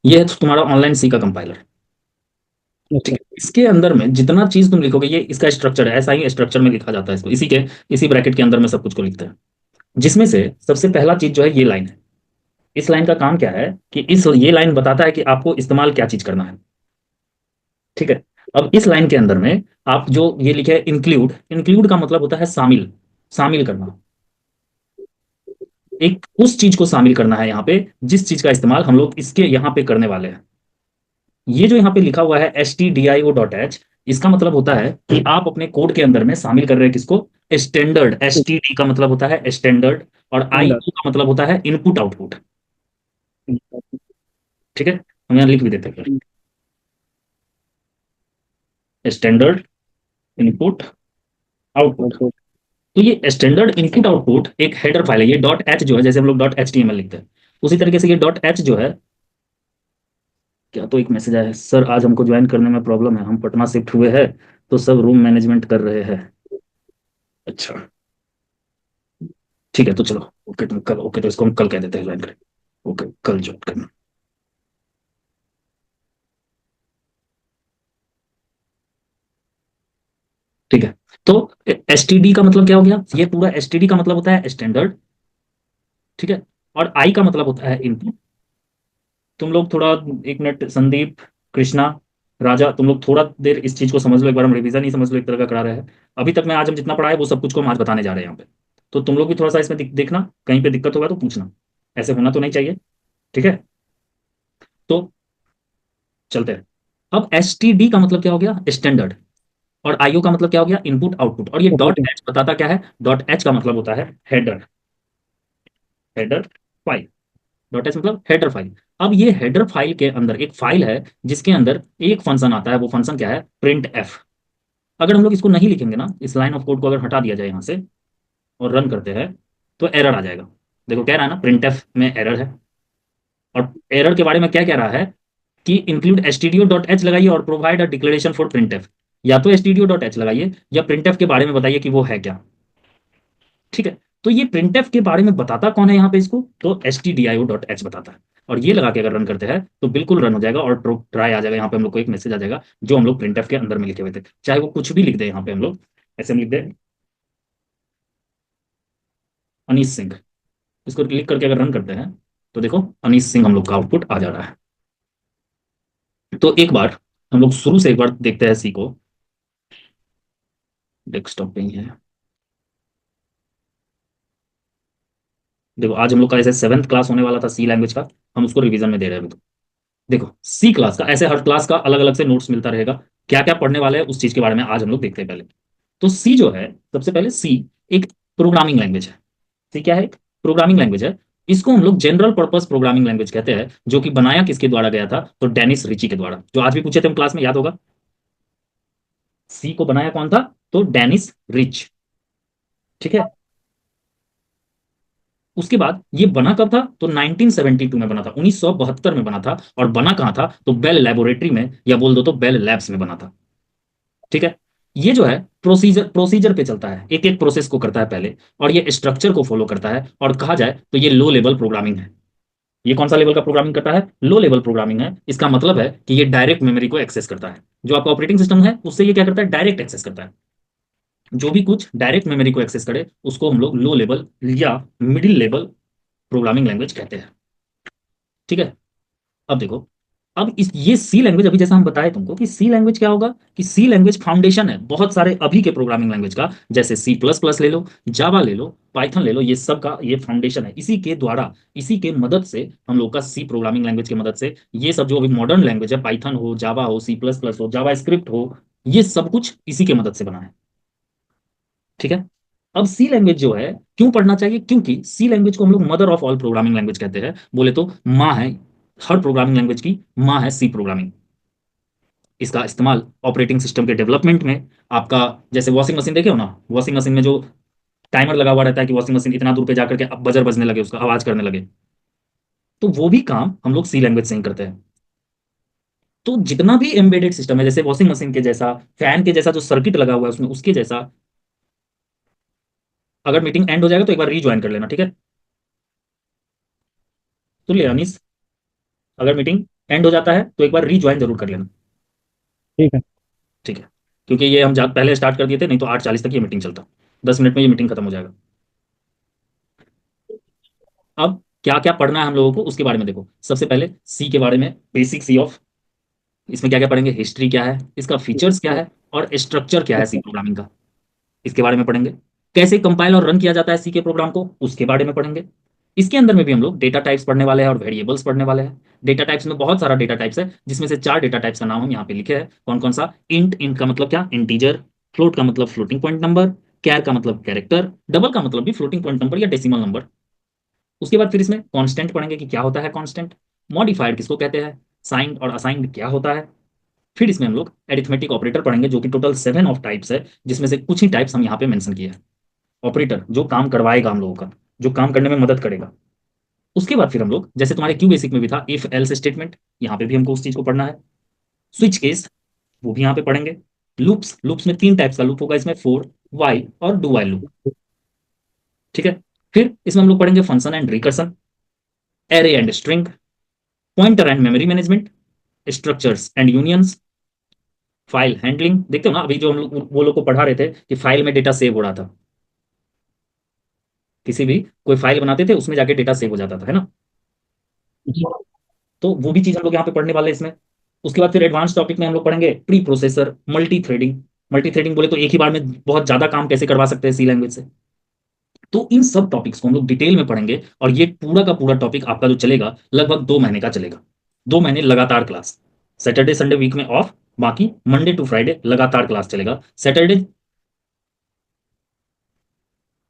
ये है तुम्हारा ऑनलाइन सी का कंपाइलर। ठीक अच्छा। है, इसके अंदर में जितना चीज तुम लिखोगे ये इसका स्ट्रक्चर है, ऐसा ही स्ट्रक्चर में लिखा जाता है इसको, इसी ब्रैकेट के अंदर में सब कुछ को लिखते हैं। जिसमें से सबसे पहला चीज जो है ये लाइन है। इस लाइन का काम क्या है कि इस ये लाइन बताता है कि आपको इस्तेमाल क्या चीज करना है। ठीक है। अब इस लाइन के अंदर में आप जो ये लिखे है इंक्लूड, इंक्लूड का मतलब होता है शामिल, शामिल करना। एक उस चीज को शामिल करना है यहाँ पे जिस चीज का इस्तेमाल हम लोग इसके यहाँ पे करने वाले हैं। ये जो यहाँ पे लिखा हुआ है stdio.h, इसका मतलब होता है कि आप अपने कोड के अंदर में शामिल कर रहे हैं किसको? स्टैंडर्ड। std का मतलब होता है स्टैंडर्ड, और स्टैंडर्ड। IO का मतलब होता है इनपुट आउटपुट। ठीक है, हम यहाँ लिख भी देते हैं स्टैंडर्ड इनपुट आउटपुट। तो ये स्टैंडर्ड इनपुट आउटपुट एक हेडर फाइल है। ये डॉट एच जो है, जैसे हम लोग डॉट HTML लिखते हैं उसी तरीके से ये डॉट एच जो है। क्या तो एक मैसेज आया है, सर आज हमको ज्वाइन करने में प्रॉब्लम है, हम पटना शिफ्ट हुए हैं तो सब रूम मैनेजमेंट कर रहे हैं। अच्छा, ठीक है तो चलो। ओके, तुम कल, ओके तो इसको हम कल कह देते हैं ज्वाइन करें। ओके, कल ज्वाइन करना। ठीक है। तो STD का मतलब क्या हो गया? ये पूरा STD का मतलब होता है स्टैंडर्ड। ठीक है। और आई का मतलब होता है इनपुट। तुम लोग थोड़ा, एक मिनट, संदीप, कृष्णा, राजा, तुम लोग थोड़ा देर इस चीज को समझ लो, एक बार हम रिवीजन ही समझ लो, एक तरह का करा रहे हैं। अभी तक मैं आज हम जितना पढ़ा है वो सब कुछ को हम आज बताने जा रहे हैं यहाँ पे। तो तुम लोग भी थोड़ा सा इसमें देखना, कहीं पे दिक्कत होगा तो पूछना, ऐसे होना तो नहीं चाहिए। ठीक है। तो चलते हैं। अब STD का मतलब क्या हो गया? स्टैंडर्ड। और IO का मतलब क्या हो गया? Input output. और ये डॉट ऑपरेटिंग। एच बताता क्या है? डॉट एच का मतलब होता है header, header file. Dot H मतलब हेडर फाइल। अब ये हेडर फाइल के अंदर एक फाइल है जिसके अंदर एक फंक्शन आता है। वो फंक्शन क्या है? Print F. अगर हम लोग इसको नहीं लिखेंगे ना, इस लाइन ऑफ कोड को अगर हटा दिया जाए यहाँ से और रन करते हैं तो एरर आ जाएगा। देखो कह रहा है ना प्रिंट एफ में एरर है। और एरर के बारे में क्या कह रहा है कि इंक्लूड stdio.h लगाइए और provide a declaration for print F. या तो stdio.h लगाइए या प्रिंट एफ के बारे में बताइए कि वो है क्या। ठीक है। तो ये printf के बारे में बताता कौन है यहाँ पे इसको? तो stdio.h बताता है। और ये लगा के अगर रन करते हैं तो बिल्कुल रन हो जाएगा और ट्राई आ जाएगा। यहाँ पे हम लोग को एक मैसेज आ जाएगा जो हम लोग printf के अंदर में लिखे हुए थे, चाहे वो कुछ भी लिख दे। यहाँ पे हम लोग ऐसे हम लिख दे अनीश सिंह, इसको क्लिक करके अगर रन करते हैं तो देखो अनीश सिंह हम लोग का आउटपुट आ जा रहा है। तो एक बार हम लोग शुरू से एक बार देखते हैं सी को। डेस्कटॉप पे ही है। देखो आज हम लोग का ऐसे 7th क्लास होने वाला था सी लैंग्वेज का, हम उसको रिवीजन में दे रहे हैं अभी। तो देखो सी क्लास का ऐसे हर क्लास का अलग अलग से नोट्स मिलता रहेगा। क्या क्या पढ़ने वाले हैं उस चीज के बारे में आज हम लोग देखते हैं पहले। तो सी जो है, सबसे पहले सी एक प्रोग्रामिंग लैंग्वेज है। सी क्या है? एक प्रोग्रामिंग लैंग्वेज है। इसको हम लोग जनरल पर्पस प्रोग्रामिंग लैंग्वेज कहते हैं। जो कि बनाया किसके द्वारा गया था? तो डेनिस रिची के द्वारा, जो आज भी पूछे थे हम क्लास में, याद होगा। सी को बनाया कौन था? तो डेनिस रिच। ठीक है। उसके बाद ये बना कब था? तो 1972 में बना था, 1972 में बना था। और बना कहाँ था? तो बेल लेबोरेटरी में, या बोल दो तो बेल लैब्स में बना था। ठीक है। ये जो है प्रोसीजर, प्रोसीजर पे चलता है, एक एक प्रोसेस को करता है पहले, और ये स्ट्रक्चर को फॉलो करता है। और कहा जाए तो ये लो लेवल प्रोग्रामिंग है। ये कौन सा लेवल का प्रोग्रामिंग करता है? लो लेवल प्रोग्रामिंग है। इसका मतलब है कि ये डायरेक्ट मेमोरी को एक्सेस करता है। जो आपका ऑपरेटिंग सिस्टम है उससे ये क्या करता है? डायरेक्ट एक्सेस करता है। जो भी कुछ डायरेक्ट मेमोरी को एक्सेस करे उसको हम लोग लो लेवल या मिडिल लेवल प्रोग्रामिंग लैंग्वेज कहते हैं। ठीक है। अब देखो, अब इस ये सी लैंग्वेज, अभी जैसा हम बताए तुमको कि सी लैंग्वेज क्या होगा, कि सी लैंग्वेज फाउंडेशन है बहुत सारे अभी के प्रोग्रामिंग लैंग्वेज का। जैसे C++ ले लो, जावा ले लो, पाइथन ले लो, ये सब का ये फाउंडेशन है। इसी के द्वारा, इसी के मदद से हम लोग का सी प्रोग्रामिंग लैंग्वेज की मदद से ये सब जो अभी मॉडर्न लैंग्वेज है, पाइथन हो, जावा हो, C++ हो, जावा स्क्रिप्ट हो, ये सब कुछ इसी के मदद से बना है। ठीक है। अब सी लैंग्वेज जो है क्यों पढ़ना चाहिए? क्योंकि सी लैंग्वेज को हम लोग mother of all programming language कहते हैं। बोले तो माँ है, हर प्रोग्रामिंग लैंग्वेज की माँ है सी प्रोग्रामिंग। इसका इस्तेमाल ऑपरेटिंग सिस्टम के डेवलपमेंट में, आपका जैसे वॉशिंग मशीन देखे हो ना, वॉशिंग मशीन में जो टाइमर लगा हुआ रहता है कि वॉशिंग मशीन इतना दूर पे जाकर के अब बजर बजने लगे, उसका आवाज करने लगे, तो वो भी काम हम लोग सी लैंग्वेज से ही करते हैं। तो जितना भी एम्बेडेड सिस्टम है, जैसे वॉशिंग मशीन के जैसा, फैन के जैसा जो सर्किट लगा हुआ है उसमें, उसके जैसा, अगर मीटिंग एंड हो जाएगा तो एक बार रीज्वाइन कर लेना, ठीक है? तो ले अनीस, अगर मीटिंग एंड हो जाता है तो एक बार रीज्वाइन जरूर कर लेना। ठीक है। ठीक है, क्योंकि ये हम पहले स्टार्ट कर दिए थे, नहीं तो 8:40 तक ये मीटिंग चलता, 10 मिनट में ये मीटिंग खत्म हो जाएगा। अब क्या क्या पढ़ना है हम लोगों को उसके बारे में देखो। सबसे पहले सी के बारे में, बेसिक सी ऑफ, इसमें क्या क्या पढ़ेंगे, हिस्ट्री क्या है, इसका फीचर्स क्या है, और स्ट्रक्चर क्या है सी प्रोग्रामिंग का, इसके बारे में पढ़ेंगे। कैसे कंपाइल और रन किया जाता है सी के प्रोग्राम को, उसके बारे में पढ़ेंगे। इसके अंदर में भी हम लोग डेटा टाइप्स पढ़ने वाले हैं और वेरिएबल्स पढ़ने वाले हैं। डेटा टाइप्स में बहुत सारा डेटा टाइप्स है, जिसमें से 4 डेटा टाइप्स का नाम हम यहाँ पे लिखे हैं। कौन कौन सा? इंट, इंट का मतलब क्या, इंटीजर। फ्लोट का मतलब फ्लोटिंग पॉइंट नंबर। कैर का मतलब कैरेक्टर। डबल का मतलब भी फ्लोटिंग पॉइंट नंबर या डेसिमल नंबर। उसके बाद फिर इसमें कांस्टेंट पढ़ेंगे कि क्या होता है कांस्टेंट, मॉडिफाइड किसको कहते हैं, साइंड और असाइंड क्या होता है। फिर इसमें हम लोग एरिथमेटिक ऑपरेटर पढ़ेंगे, जो कि टोटल 7 ऑफ टाइप्स है, जिसमें से कुछ ही टाइप्स हम यहाँ पे मेंशन किए हैं। ऑपरेटर जो काम करवाएगा हम लोगों का, जो काम करने में मदद करेगा। उसके बाद फिर हम लोग, जैसे तुम्हारे क्यू बेसिक में भी था, इफ एल्स स्टेटमेंट, यहाँ पे भी हमको उस चीज को पढ़ना है। स्विच केस, वो भी यहाँ पे पढ़ेंगे। लूप्स, लूप्स में 3 टाइप्स का लूप होगा इसमें, फोर, वाइल और डू वाइल लूप। ठीक है। फिर इसमें हम लोग पढ़ेंगे function and recursion, array and string, pointer and memory management, structures and unions, file handling. देखते हो ना, अभी जो हम लोग वो लोग को पढ़ा रहे थे कि फाइल में डेटा सेव हो रहा था, किसी भी कोई फाइल बनाते थे उसमें जाके डेटा सेव हो जाता था, है ना। जी। तो वो भी चीज हम लोग यहाँ पे पढ़ने वाले हैं इसमें। उसके बाद फिर एडवांस टॉपिक में हम लोग पढ़ेंगे pre processor, multi threading. Multi threading बोले तो एक ही बार में बहुत ज्यादा काम कैसे करवा सकते हैं सी लैंग्वेज से। तो इन सब टॉपिक्स को हम लोग डिटेल में पढ़ेंगे, और ये पूरा का पूरा टॉपिक आपका जो चलेगा लगभग 2 महीने का चलेगा। 2 महीने लगातार क्लास, सैटरडे संडे वीक में ऑफ, बाकी मंडे टू फ्राइडे लगातार क्लास चलेगा। सैटरडे,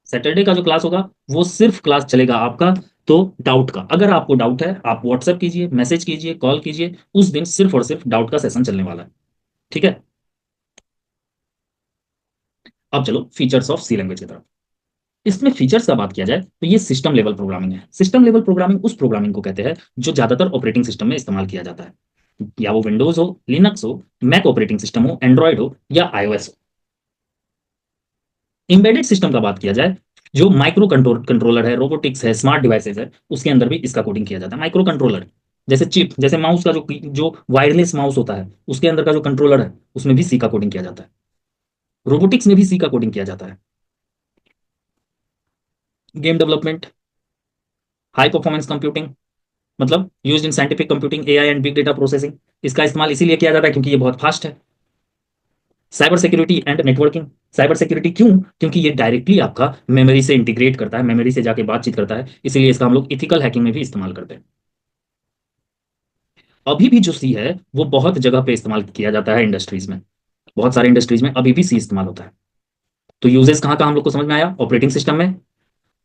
सैटरडे का जो क्लास होगा वो सिर्फ क्लास चलेगा आपका, तो डाउट का, अगर आपको डाउट है आप व्हाट्सएप कीजिए, मैसेज कीजिए, कॉल कीजिए, उस दिन सिर्फ और सिर्फ डाउट का सेशन चलने वाला है। ठीक है। अब चलो फीचर्स ऑफ सी लैंग्वेज की तरफ। इसमें फीचर्स का बात किया जाए तो ये सिस्टम लेवल प्रोग्रामिंग है। सिस्टम लेवल प्रोग्रामिंग उस प्रोग्रामिंग को कहते हैं जो ज्यादातर ऑपरेटिंग सिस्टम में इस्तेमाल किया जाता है, या वो विंडोज हो, लिनक्स हो, मैक ऑपरेटिंग सिस्टम हो, एंड्रॉयड हो, या आईओएस हो। एम्बेडेड सिस्टम का बात किया जाए, जो माइक्रो कंट्रोलर है, रोबोटिक्स है, स्मार्ट डिवाइसेस है, उसके अंदर भी इसका कोडिंग किया जाता है। माइक्रो कंट्रोलर, जैसे चिप, जैसे माउस का जो वायरलेस माउस होता है, उसके अंदर का जो कंट्रोलर है, उसमें भी सी का कोडिंग किया जाता है। रोबोटिक्स में भी सी का कोडिंग किया जाता है। Game development, high performance computing, मतलब used in scientific computing, AI and big data processing, इसका इस्तेमाल इसीलिए किया जाता है क्योंकि ये बहुत फास्ट है। Cyber security and networking, cyber security क्यों, क्योंकि ये डायरेक्टली आपका मेमोरी से इंटीग्रेट करता है, मेमोरी से जाके बातचीत करता है, इसीलिए इसका हम लोग इथिकल हैकिंग में भी इस्तेमाल करते हैं। अभी भी जो सी है वो बहुत जगह पे इस्तेमाल किया जाता है इंडस्ट्रीज में, बहुत सारे इंडस्ट्रीज में अभी भी सी इस्तेमाल होता है। तो यूजेस कहाँ का हम लोग को समझ में आया, ऑपरेटिंग सिस्टम में,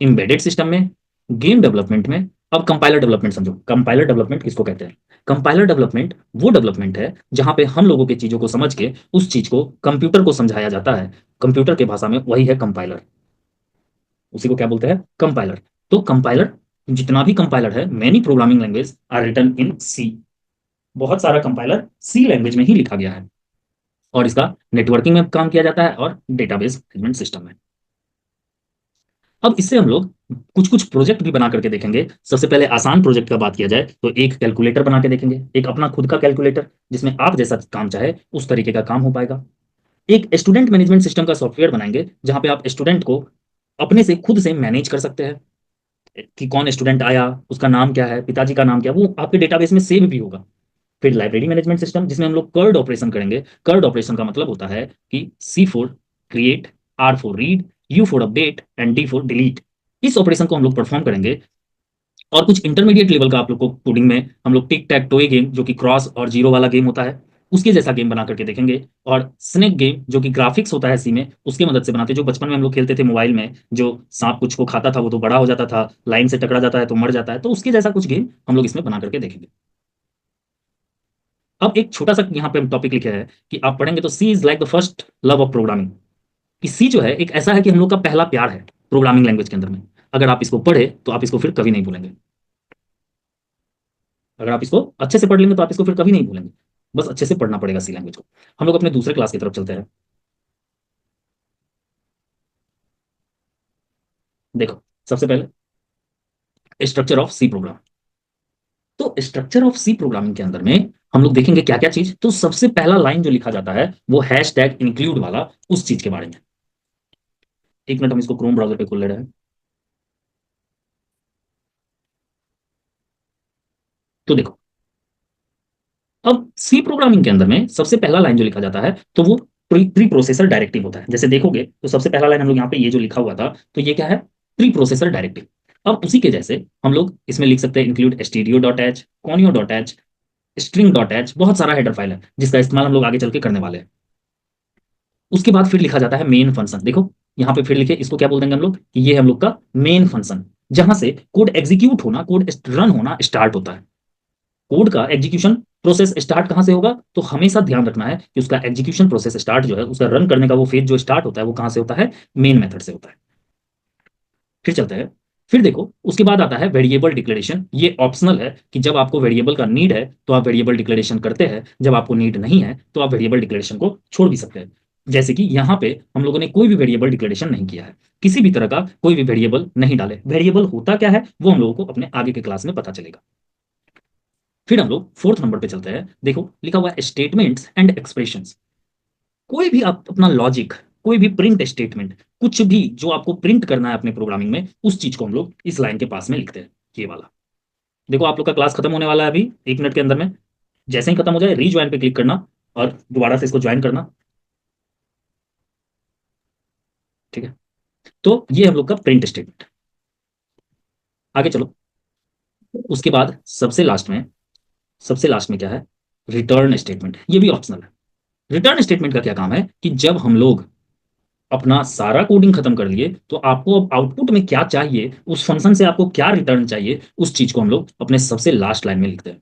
एम्बेडेड सिस्टम में, गेम डेवलपमेंट में। अब कंपाइलर डेवलपमेंट समझो, कंपाइलर डेवलपमेंट किसको कहते हैं। कंपाइलर डेवलपमेंट वो डेवलपमेंट है जहां पे हम लोगों की चीजों को समझ के उस चीज को कंप्यूटर को समझाया जाता है, कंप्यूटर के भाषा में, वही है कंपाइलर। उसी को क्या बोलते हैं, कंपाइलर। तो कंपाइलर, जितना भी कंपाइलर है, many programming language are written in C, बहुत सारा कंपाइलर सी लैंग्वेज में ही लिखा गया है, और इसका नेटवर्किंग में काम किया जाता है और डेटाबेस मैनेजमेंट सिस्टम में। अब इससे हम लोग कुछ कुछ प्रोजेक्ट भी बना करके देखेंगे। सबसे पहले आसान प्रोजेक्ट का बात किया जाए तो एक कैलकुलेटर बना के देखेंगे, एक अपना खुद का कैलकुलेटर, जिसमें आप जैसा काम चाहे उस तरीके का काम हो पाएगा। एक स्टूडेंट मैनेजमेंट सिस्टम का सॉफ्टवेयर बनाएंगे, जहां पे आप स्टूडेंट को अपने से खुद से मैनेज कर सकते हैं, कि कौन स्टूडेंट आया, उसका नाम क्या है, पिताजी का नाम क्या है, वो आपके डेटाबेस में सेव भी होगा। फिर लाइब्रेरी मैनेजमेंट सिस्टम, जिसमें हम लोग कर्ड ऑपरेशन करेंगे। कर्ड ऑपरेशन का मतलब होता है कि C for create, R for read, U for update and D for delete. इस ऑपरेशन को हम लोग परफॉर्म करेंगे। और कुछ इंटरमीडिएट लेवल का आप लोग को कोडिंग में हम लोग टिक टैक टोए गेम, जो कि क्रॉस और जीरो वाला गेम होता है, उसके जैसा गेम बना करके देखेंगे। और स्नेक गेम, जो कि ग्राफिक्स होता है सी में, उसकी मदद से बनाते हैं, जो बचपन में हम लोग खेलते थे मोबाइल में, जो सांप कुछ को खाता था वो तो बड़ा हो जाता था, लाइन से टकरा जाता है तो मर जाता है, तो उसके जैसा कुछ गेम हम लोग इसमें बना करके देखेंगे। अब एक छोटा सा यहाँ पे हम टॉपिक लिखे है कि आप पढ़ेंगे तो C is like the first love of programming, कि सी जो है एक ऐसा है कि हम लोग का पहला प्यार है प्रोग्रामिंग लैंग्वेज के अंदर में। अगर आप इसको पढ़े तो आप इसको फिर कभी नहीं भूलेंगे। अगर आप इसको अच्छे से पढ़ लेंगे तो आप इसको फिर कभी नहीं भूलेंगे। बस अच्छे से पढ़ना पड़ेगा सी लैंग्वेज को। हम लोग अपने दूसरे क्लास की तरफ चलते हैं। देखो, सबसे पहले स्ट्रक्चर ऑफ सी प्रोग्राम। तो स्ट्रक्चर ऑफ सी प्रोग्रामिंग के अंदर में हम लोग देखेंगे क्या क्या चीज। तो सबसे पहला लाइन जो लिखा जाता है वो हैश टैग इंक्लूड वाला, उस चीज के बारे में। एक मिनट, हम इसको क्रोम ब्राउजर पे खोल ले रहे हैं। तो देखो, अब सी प्रोग्रामिंग के अंदर में सबसे पहला लाइन जो लिखा जाता है तो वो प्री प्रोसेसर डायरेक्टिव होता है। जैसे देखोगे तो सबसे पहला लाइन हम लोग यहाँ पे ये जो लिखा हुआ था, तो ये क्या है, प्री प्रोसेसर डायरेक्टिव। अब उसी के जैसे हम लोग इसमें लिख सकते हैं include stdio dot h, conio dot h, string dot h, बहुत सारा हेडर फाइल है जिसका इस्तेमाल हम लोग आगे चल के करने वाले हैं। उसके बाद फिर लिखा जाता है मेन फंक्शन। देखो यहाँ पे फिर लिखे, इसको क्या बोल देंगे हम लोग कि ये हम लोग का मेन फंक्शन, जहां से कोड एग्जीक्यूट होना, कोड रन होना स्टार्ट होता है। कोड का एग्जीक्यूशन प्रोसेस स्टार्ट कहां से होगा, तो हमेशा ध्यान रखना है कि उसका एग्जीक्यूशन प्रोसेस स्टार्ट जो है, उसका रन करने का वो फेज जो स्टार्ट होता है वो कहां से होता है, मेन मेथड से होता है। फिर चलते हैं, फिर देखो उसके बाद आता है वेरिएबल डिक्लेरेशन। ये ऑप्शनल है कि जब आपको वेरिएबल का नीड है तो आप वेरिएबल डिक्लेरेशन करते हैं, जब आपको नीड नहीं है तो आप वेरिएबल डिक्लेरेशन को छोड़ भी सकते हैं। जैसे कि यहाँ पे हम लोगों ने कोई भी वेरिएबल डिक्लेरेशन नहीं किया है, किसी भी तरह का कोई भी वेरिएबल नहीं डाले। वेरिएबल होता क्या है वो हम लोगों को अपने आगे के क्लास में पता चलेगा। फिर हम लोग फोर्थ नंबर पे चलते हैं। देखो लिखा हुआ है स्टेटमेंट्स एंड एक्सप्रेशंस। कोई भी आप अपना लॉजिक, कोई भी प्रिंट स्टेटमेंट, कुछ भी जो आपको प्रिंट करना है अपने प्रोग्रामिंग में, उस चीज को हम लोग इस लाइन के पास में लिखते हैं, ये वाला। देखो आप लोग का क्लास खत्म होने वाला है अभी 1 मिनट के अंदर में। जैसे ही खत्म हो जाए रीज्वाइन पे क्लिक करना और दोबारा से इसको ज्वाइन करना। ठीक है, तो ये हम लोग का प्रिंट स्टेटमेंट। आगे चलो, उसके बाद सबसे लास्ट में क्या है, रिटर्न स्टेटमेंट। ये भी ऑप्शनल है। रिटर्न स्टेटमेंट का क्या काम है कि जब हम लोग अपना सारा कोडिंग खत्म कर लिए तो आपको अब आउटपुट में क्या चाहिए, उस फंक्शन से आपको क्या रिटर्न चाहिए, उस चीज को हम लोग अपने सबसे लास्ट लाइन में लिखते हैं।